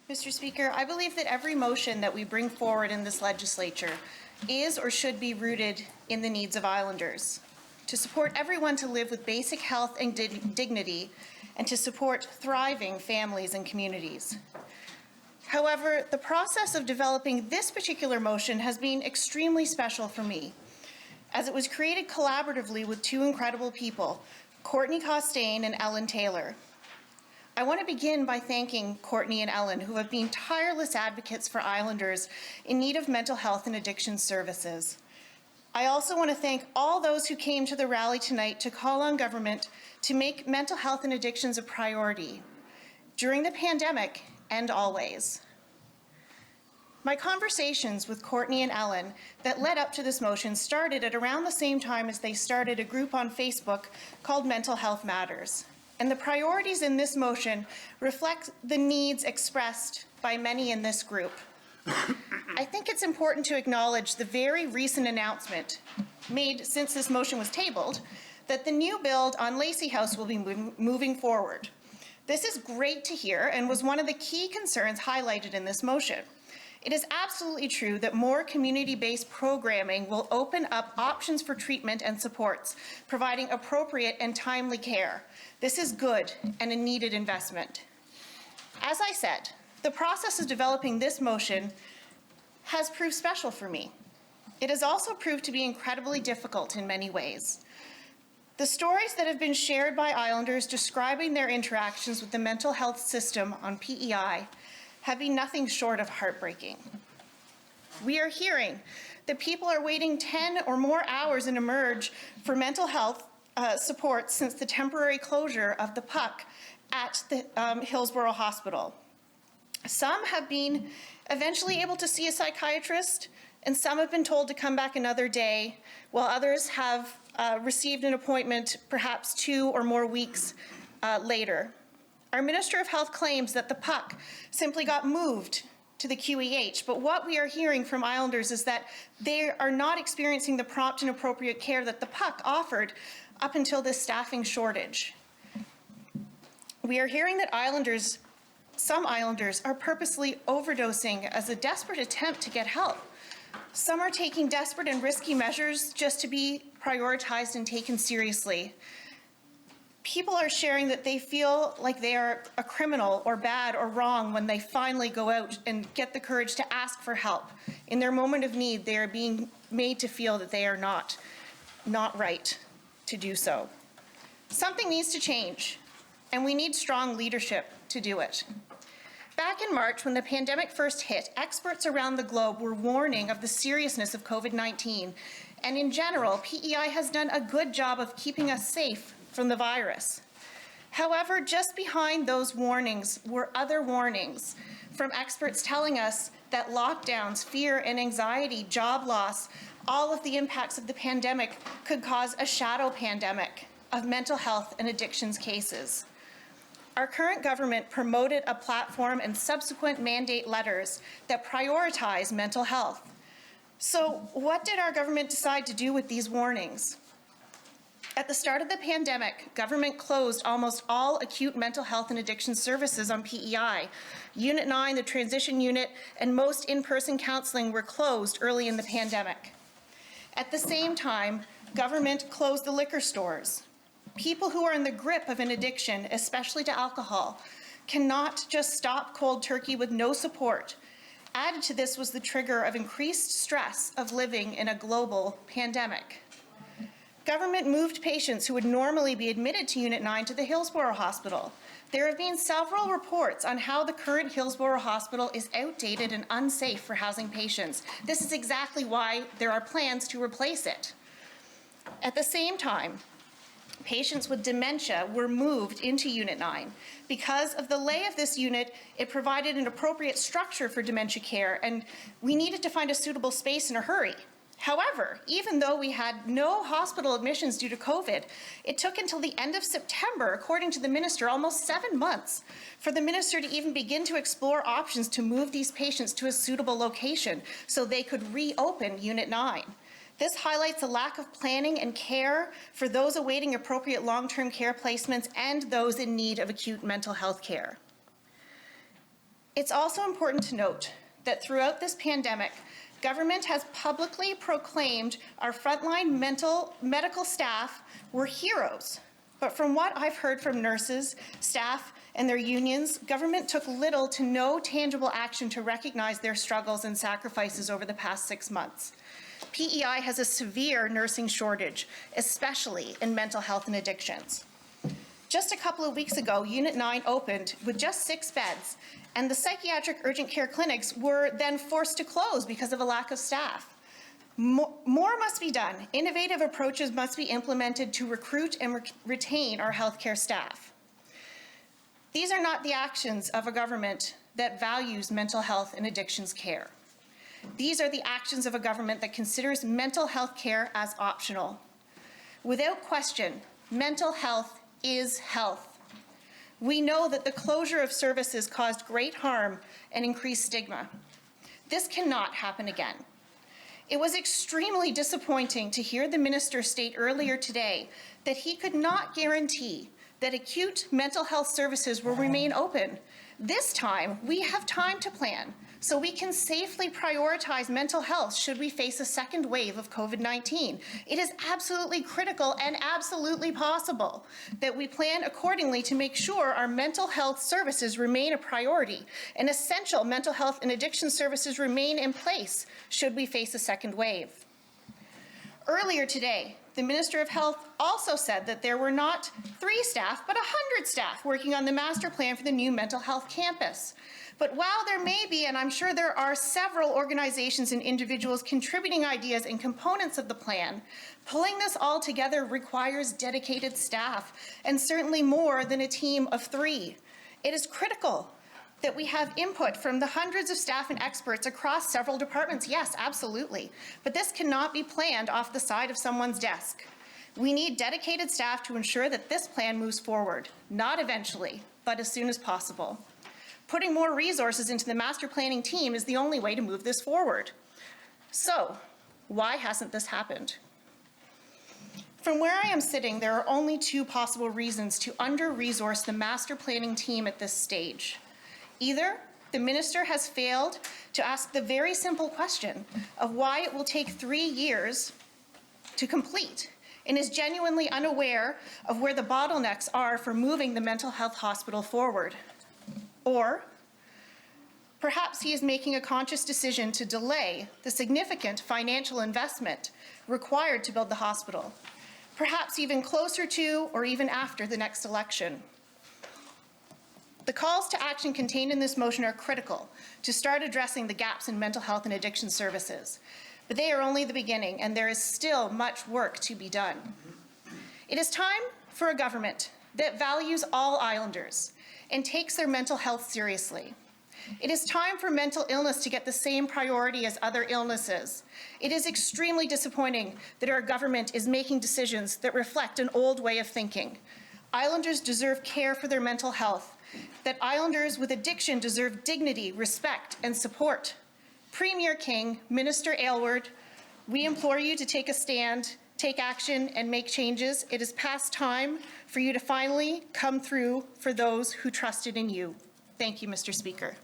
Mr. Speaker, I believe that every motion that we bring forward in this legislature is or should be rooted in the needs of Islanders, to support everyone to live with basic health and dignity, and to support thriving families and communities. However, the process of developing this particular motion has been extremely special for me, as it was created collaboratively with two incredible people, Courtney Costain and Ellen Taylor. I want to begin by thanking Courtney and Ellen, who have been tireless advocates for Islanders in need of mental health and addiction services. I also want to thank all those who came to the rally tonight to call on government to make mental health and addictions a priority during the pandemic and always. My conversations with Courtney and Ellen that led up to this motion started at around the same time as they started a group on Facebook called Mental Health Matters. And the priorities in this motion reflect the needs expressed by many in this group. I think it's important to acknowledge the very recent announcement made since this motion was tabled that the new build on Lacey House will be moving forward. This is great to hear and was one of the key concerns highlighted in this motion. It is absolutely true that more community-based programming will open up options for treatment and supports, providing appropriate and timely care. This is good and a needed investment. As I said, the process of developing this motion has proved special for me. It has also proved to be incredibly difficult in many ways. The stories that have been shared by Islanders describing their interactions with the mental health system on PEI have been nothing short of heartbreaking. We are hearing that people are waiting 10 or more hours in Emerge for mental health support since the temporary closure of the PUC at the Hillsborough Hospital. Some have been eventually able to see a psychiatrist, and some have been told to come back another day, while others have received an appointment perhaps 2 or more weeks later. Our Minister of Health claims that the PUC simply got moved to the QEH, but what we are hearing from Islanders is that they are not experiencing the prompt and appropriate care that the PUC offered up until this staffing shortage. We are hearing that some Islanders are purposely overdosing as a desperate attempt to get help. Some are taking desperate and risky measures just to be prioritized and taken seriously. People are sharing that they feel like they are a criminal or bad or wrong when they finally go out and get the courage to ask for help. In their moment of need, they are being made to feel that they are not right to do so. Something needs to change, and we need strong leadership to do it. Back in March, when the pandemic first hit, experts around the globe were warning of the seriousness of COVID-19, and in general, PEI has done a good job of keeping us safe from the virus. However, just behind those warnings were other warnings from experts telling us that lockdowns, fear and anxiety, job loss, all of the impacts of the pandemic could cause a shadow pandemic of mental health and addictions cases. Our current government promoted a platform and subsequent mandate letters that prioritize mental health. So what did our government decide to do with these warnings? At the start of the pandemic, government closed almost all acute mental health and addiction services on PEI. Unit 9, the transition unit, and most in-person counseling were closed early in the pandemic. At the same time, government closed the liquor stores. People who are in the grip of an addiction, especially to alcohol, cannot just stop cold turkey with no support. Added to this was the trigger of increased stress of living in a global pandemic. Government moved patients who would normally be admitted to Unit 9 to the Hillsborough Hospital. There have been several reports on how the current Hillsborough Hospital is outdated and unsafe for housing patients. This is exactly why there are plans to replace it. At the same time, patients with dementia were moved into Unit 9. Because of the lay of this unit, it provided an appropriate structure for dementia care, and we needed to find a suitable space in a hurry. However, even though we had no hospital admissions due to COVID, it took until the end of September, according to the minister, almost 7 months, for the minister to even begin to explore options to move these patients to a suitable location so they could reopen Unit 9. This highlights a lack of planning and care for those awaiting appropriate long-term care placements and those in need of acute mental health care. It's also important to note that throughout this pandemic, government has publicly proclaimed our frontline medical staff were heroes. But from what I've heard from nurses, staff, and their unions, government took little to no tangible action to recognize their struggles and sacrifices over the past 6 months. PEI has a severe nursing shortage, especially in mental health and addictions. Just a couple of weeks ago, Unit 9 opened with just 6 beds, and the psychiatric urgent care clinics were then forced to close because of a lack of staff. More must be done. Innovative approaches must be implemented to recruit and retain our healthcare staff. These are not the actions of a government that values mental health and addictions care. These are the actions of a government that considers mental health care as optional. Without question, mental health is health. We know that the closure of services caused great harm and increased stigma. This cannot happen again. It was extremely disappointing to hear the minister state earlier today that he could not guarantee that acute mental health services will remain open. This time, we have time to plan so we can safely prioritize mental health should we face a second wave of COVID-19. It is absolutely critical and absolutely possible that we plan accordingly to make sure our mental health services remain a priority and essential mental health and addiction services remain in place should we face a second wave. Earlier today, the Minister of Health also said that there were not 3 staff, but 100 staff working on the master plan for the new mental health campus. But while there may be, and I'm sure there are several organizations and individuals contributing ideas and components of the plan, pulling this all together requires dedicated staff, and certainly more than a team of 3. It is critical that we have input from the hundreds of staff and experts across several departments. Yes, absolutely. But this cannot be planned off the side of someone's desk. We need dedicated staff to ensure that this plan moves forward, not eventually, but as soon as possible. Putting more resources into the master planning team is the only way to move this forward. So, why hasn't this happened? From where I am sitting, there are only 2 possible reasons to under-resource the master planning team at this stage. Either the minister has failed to ask the very simple question of why it will take 3 years to complete and is genuinely unaware of where the bottlenecks are for moving the mental health hospital forward. Or perhaps he is making a conscious decision to delay the significant financial investment required to build the hospital, perhaps even closer to or even after the next election. The calls to action contained in this motion are critical to start addressing the gaps in mental health and addiction services, but they are only the beginning and there is still much work to be done. It is time for a government that values all Islanders and takes their mental health seriously. It is time for mental illness to get the same priority as other illnesses. It is extremely disappointing that our government is making decisions that reflect an old way of thinking. Islanders deserve care for their mental health, that Islanders with addiction deserve dignity, respect, and support. Premier King, Minister Aylward, we implore you to take a stand, take action, and make changes. It is past time for you to finally come through for those who trusted in you. Thank you, Mr. Speaker.